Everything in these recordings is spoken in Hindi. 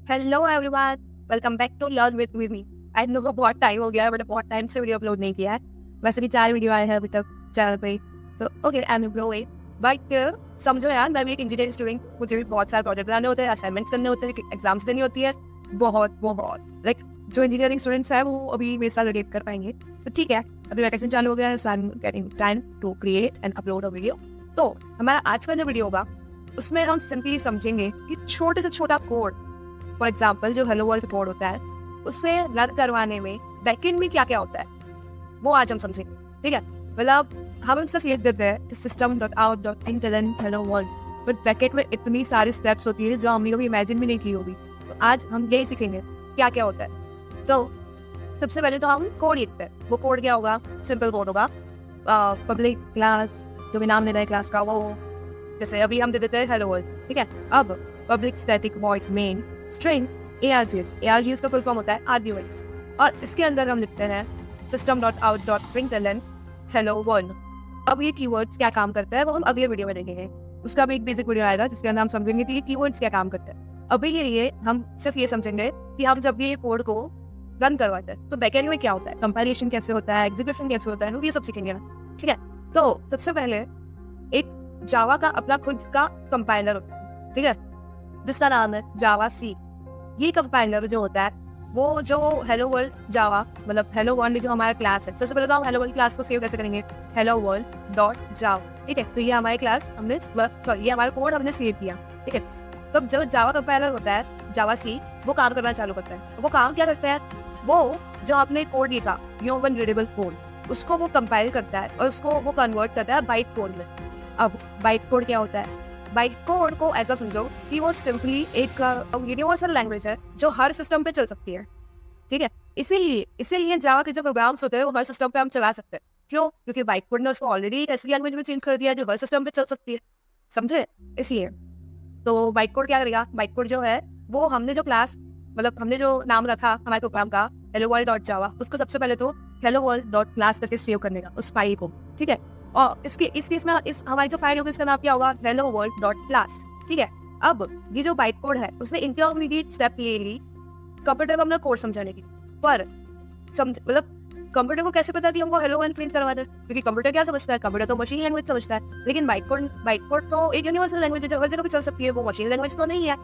Hello everyone, welcome back to learn with me. I know बहुत टाइम हो गया है, मैंने बहुत टाइम से वीडियो अपलोड नहीं किया है। वैसे भी 4 वीडियो आए हैं अभी तक चैनल पे, तो okay I am growing. But समझो यार, मैं भी एक इंजीनियरिंग स्टूडेंट, मुझे भी बहुत सारे प्रोजेक्ट बनाने होते हैं, असाइनमेंट्स करने होते हैं, एग्जाम्स देनी होती है। बहुत लाइक जो इंजीनियरिंग स्टूडेंट्स हैं वो अभी मेरे साथ रिलेट कर पाएंगे। तो ठीक है, अभी वैकेशन चालू हो गया है, so I am getting time to create and upload a video. तो हमारा आज का जो वीडियो होगा उसमें हम सिंपली समझेंगे कि छोटे से छोटा कोड, फॉर एग्जाम्पल जो हेलो वर्ल्ड कोड होता है, उससे रन करवाने में बैकएंड में क्या क्या होता है वो आज हम समझेंगे। ठीक है, मतलब हम सिर्फ लिख देते हैं system.out.println hello world, but backend में इतनी सारी स्टेप्स होती है जो हमने कभी इमेजिन भी नहीं की होगी। तो आज हम यही सीखेंगे क्या क्या होता है। तो सबसे पहले तो हम कोड लिखते हैं। वो कोड क्या होगा? सिंपल कोड होगा। पब्लिक क्लास, जो भी नाम ले रहे हैं क्लास का, वो जैसे अभी हम दे देते हैं हेलो वर्ल्ड। ठीक है, अब public static void main string ARGS का फुल फॉर्म होता है आर्ग्यूमेंट्स, और इसके अंदर हम लिखते हैं system.out.println hello world। अब ये कीवर्ड्स क्या काम करता है वो हम अगले वीडियो में देखेंगे। उसका भी एक बेसिक वीडियो आएगा जिसके अंदर हम समझेंगे कि ये कीवर्ड्स क्या काम करते हैं। अभी के लिए हम सिर्फ ये समझेंगे कि हम जब ये कोड को रन करवाते हैं तो बैकएंड में क्या होता है, कंपाइलेशन कैसे होता है, एग्जीक्यूशन कैसे होता है, हम ये सब सीखेंगे ना। ठीक है, तो सबसे पहले एक जावा का अपना खुद का कंपाइलर होता है, ठीक है, जिसका नाम है जावा सी। ये कंपाइलर जो होता है वो जो हेलो वर्ल्ड जावा, मतलब हेलो वर्ल्ड जो हमारा क्लास है, सबसे पहले तो हम हेलो वर्ल्ड क्लास को सेव कैसे करेंगे, hello world डॉट जावा। ठीक है, तो ये हमारी क्लास हमने सॉरी ये हमारा कोड हमने सेव किया। ठीक है, तो जब जावा कंपाइलर होता है जावा सी, वो काम करना चालू करता है। तो वो काम क्या करता है, वो जो आपने कोड लिखा ह्यूमन रीडेबल कोड, उसको वो कंपाइल करता है और उसको वो कन्वर्ट करता है बाइट कोड में। अब बाइट कोड क्या होता है? बाइट कोड को ऐसा समझो कि वो सिंपली एक यूनिवर्सल लैंग्वेज है जो हर सिस्टम पे चल सकती है। ठीक है, इसीलिए जावा के जो प्रोग्राम्स होते हैं वो हर सिस्टम पे हम चला सकते हैं। क्यों? क्योंकि बाइट कोड ने उसको ऑलरेडी ऐसी लैंग्वेज में चेंज कर दिया है जो हर सिस्टम पे चल सकती है। समझे? इसलिए तो बाइट कोड क्या करेगा, बाइट कोड जो है वो हमने जो क्लास, मतलब हमने जो नाम रखा हमारे प्रोग्राम का hello world डॉट जावा, उसको सबसे पहले तो hello world डॉट क्लास करके सेव करने का उस फाइल को। ठीक है, और इस केस में इस हमारी जो फाइल होगी इसका नाम क्या होगा, hello world डॉट क्लास। ठीक है, अब ये जो बाइट कोड है उसने इंटरमीडिएट स्टेप ले ली कंप्यूटर को अपना कोड समझाने की। पर मतलब कंप्यूटर को कैसे पता कि हमको हेलो वर्ल्ड प्रिंट करवाना है? क्योंकि कंप्यूटर क्या समझता है, कंप्यूटर तो मशीन लैंग्वेज समझता है, लेकिन बाइट कोड तो एक यूनिवर्सल लैंग्वेज है जो हर जगह पे चल सकती है, वो मशीन लैंग्वेज तो नहीं है।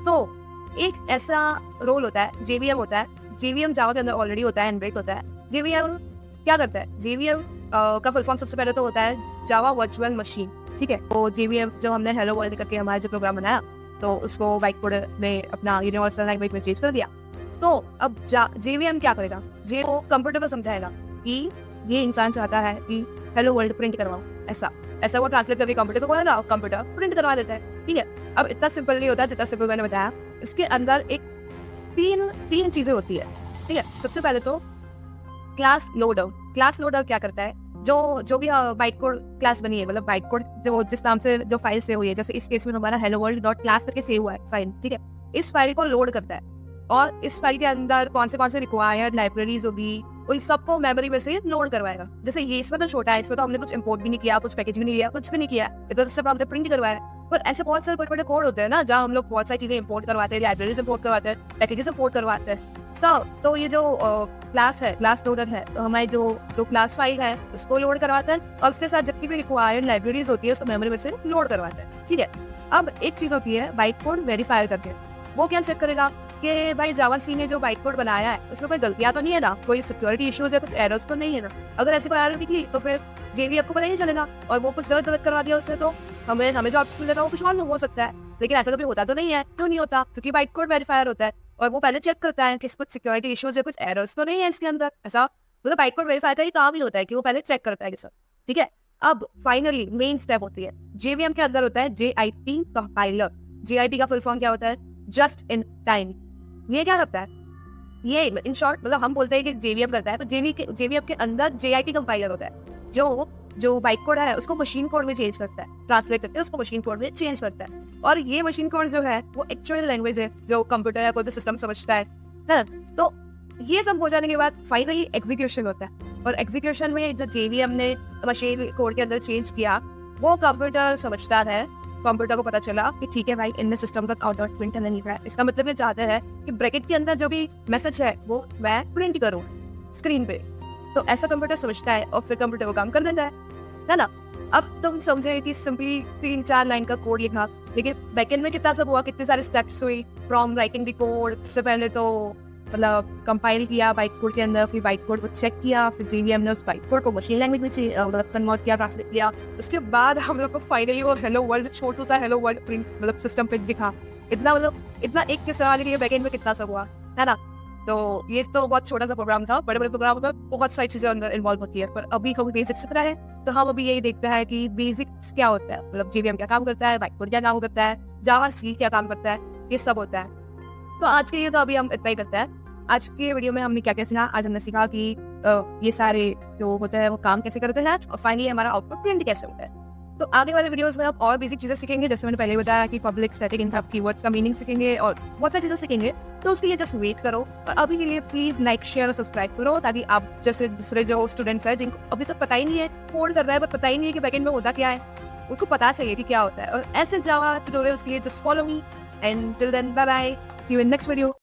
तो एक ऐसा रोल होता है JVM होता है। JVM जावा के अंदर ऑलरेडी होता है, इनबिल्ट होता है। JVM क्या करता है? JVM का फुल फॉर्म सबसे पहले तो होता है जावा वर्चुअल मशीन। ठीक है, तो JVM जो हमने हेलो वर्ल्ड करके हमारा जो प्रोग्राम बनाया तो उसको बाइट कोड ने अपना यूनिवर्सल लैंग्वेज में चेंज कर दिया। तो अब JVM क्या करेगा, वो कंप्यूटर को समझाएगा कि ये इंसान चाहता है कि हेलो वर्ल्ड प्रिंट करवाओ, ऐसा वो ट्रांसलेट करके कंप्यूटर को बोलेगा और कंप्यूटर प्रिंट करवा देता है। ठीक है, अब इतना सिंपल नहीं होता जितना सिंपल मैंने बताया। इसके अंदर एक तीन चीजें होती है। ठीक है, सबसे पहले तो क्लास लोडर क्या करता है, जो भी बाइट कोड क्लास बनी है, मतलब बाइट कोड जो जिस नाम से जो फाइल सेव हुई है, जैसे इस केस में हमारा hello world डॉट क्लास करके सेव हुआ है फाइल। ठीक है, इस फाइल को लोड करता है और इस फाइल के अंदर कौन से रिक्वायर्ड लाइब्रेरीज होगी उन सबको मेमोरी में से लोड करवाएगा। जैसे ये इसमें तो छोटा है, इसमें तो हमने कुछ इंपोर्ट भी नहीं किया, कुछ पैकेज भी नहीं लिया, कुछ भी नहीं किया, इधर सिर्फ हमने प्रिंट करवाया। पर ऐसे बहुत सारे बड़े कोड होते हैं ना जहाँ हम लोग बहुत सारी चीजें इंपोर्ट करवाते हैं, लाइब्रेरीज इंपोर्ट करवाते हैं, पैकेजेस इंपोर्ट करवाते हैं। तो ये जो क्लास है, क्लास लोडर है, तो हमारी जो क्लास फाइल है उसको लोड करवाता है और उसके साथ जितनी भी रिक्वायर्ड लाइब्रेरीज होती है उसको मेमोरी में से लोड करवाता है। ठीक है, अब एक चीज होती है बाइट कोड वेरीफाई करके। वो क्या चेक करेगा कि भाई जावा सी ने जो बाइट कोड बनाया है उसमें कोई गलतियां तो नहीं है ना, कोई सिक्योरिटी इश्यूज है, कुछ एरर्स तो नहीं है ना। अगर ऐसी कोई एरर निकली तो फिर JVM को पता ही नहीं चलेगा और वो कुछ गलत करवा दिया उसने, तो हमें जो ऑप्शन मिलेगा वो कुछ और हो सकता है। लेकिन ऐसा कभी होता तो नहीं है। क्यों नहीं होता? क्योंकि बाइट कोड वेरीफायर होता है और वो पहले चेक करता है कि कुछ सिक्योरिटी इश्यूज है, कुछ एरर्स तो नहीं है इसके अंदर। ऐसा मतलब बाइट कोड वेरीफायर का ही काम ही होता है कि वो पहले चेक करता है कि सब ठीक है। अब फाइनली मेन स्टेप होती है JVM के अंदर होता है JIT कंपाइलर। JIT का फुल फॉर्म क्या होता है? Just in time. ये क्या करता है? ये इन शॉर्ट मतलब हम बोलते हैं कि JVM करता है, पर JVM के अंदर JIT कंपाइलर होता है जो बाइट कोड है उसको मशीन कोड में चेंज करता है, ट्रांसलेट करके उसको मशीन कोड में चेंज करता है। और ये मशीन कोड जो है वो एक्चुअल लैंग्वेज है जो कंप्यूटर या कोई भी सिस्टम समझता है ना। तो ये सब हो जाने के बाद फाइनली एग्जीक्यूशन होता है, और एग्जीक्यूशन में जो JVM ने मशीन कोड के अंदर चेंज किया वो कंप्यूटर समझता है कंप्यूटर को पता चला कि ठीक है भाई, इनने सिस्टम का आउटपुट प्रिंट नहीं किया है, इसका मतलब ये चाहता है कि ब्रैकेट के अंदर जो भी मैसेज है वो मैं प्रिंट करूँ स्क्रीन पे। तो ऐसा कंप्यूटर समझता है और फिर कंप्यूटर वो काम कर देता है ना। अब तुम समझे कि सिंपली 3-4 लाइन का कोड लिखा, लेकिन बैकएंड में कितना सब हुआ, कितने सारे स्टेप्स हुई फ्रॉम राइटिंग द कोड। सबसे पहले तो मतलब कंपाइल किया बाइट कोड के अंदर, फिर बाइट कोड को चेक किया, फिर JVM ने उस बाइट कोड को मशीन लैंग्वेज में मतलब कन्वर्ट किया, ट्रांसलेट किया। उसके बाद हम लोग को फाइनली वो हेलो वर्ल्ड, छोटू सा हेलो वर्ल्ड प्रिंट मतलब सिस्टम पे दिखा। इतना एक चीज कराने के लिए बैकएंड में कितना सब हुआ है ना। तो ये तो बहुत छोटा सा प्रोग्राम था, बड़े बड़े प्रोग्राम में बहुत सारी चीजें अंदर इन्वॉल्व होती है, पर अभी हम बेसिक्स सीख रहे हैं। तो हम अभी यही देखते हैं कि बेसिक्स क्या होता है, मतलब JVM क्या काम करता है, बाइट कोड क्या काम करता है, जावा सी क्या काम करता है, ये सब होता है। तो आज के लिए तो अभी हम इतना ही करते हैं। आज के वीडियो में हमने क्या क्या सीखा, आज हमने सीखा कि ये सारे जो होते हैं वो काम कैसे करते हैं, और फाइनली हमारा आउटपुट प्रिंट कैसे होता है। तो आगे वाले वीडियोस में आप और बेसिक चीजें सीखेंगे, जैसे मैंने पहले बताया कि पब्लिक स्टैटिक इंटरप्ट कीवर्ड्स का मीनिंग सीखेंगे और बहुत सारी चीजें सीखेंगे। तो उसके लिए जस्ट वेट करो, और अभी के लिए प्लीज लाइक शेयर और सब्सक्राइब करो, ताकि आप जैसे दूसरे जो स्टूडेंट्स हैं जिनको अभी तक पता ही नहीं है, कोड कर रहा है पर पता ही नहीं है कि बैकएंड में होता क्या है, उनको पता चाहिए कि क्या होता है। और ऐसे जावा ट्यूटोरियल्स के लिए just follow me, and till then bye bye, see you in next video.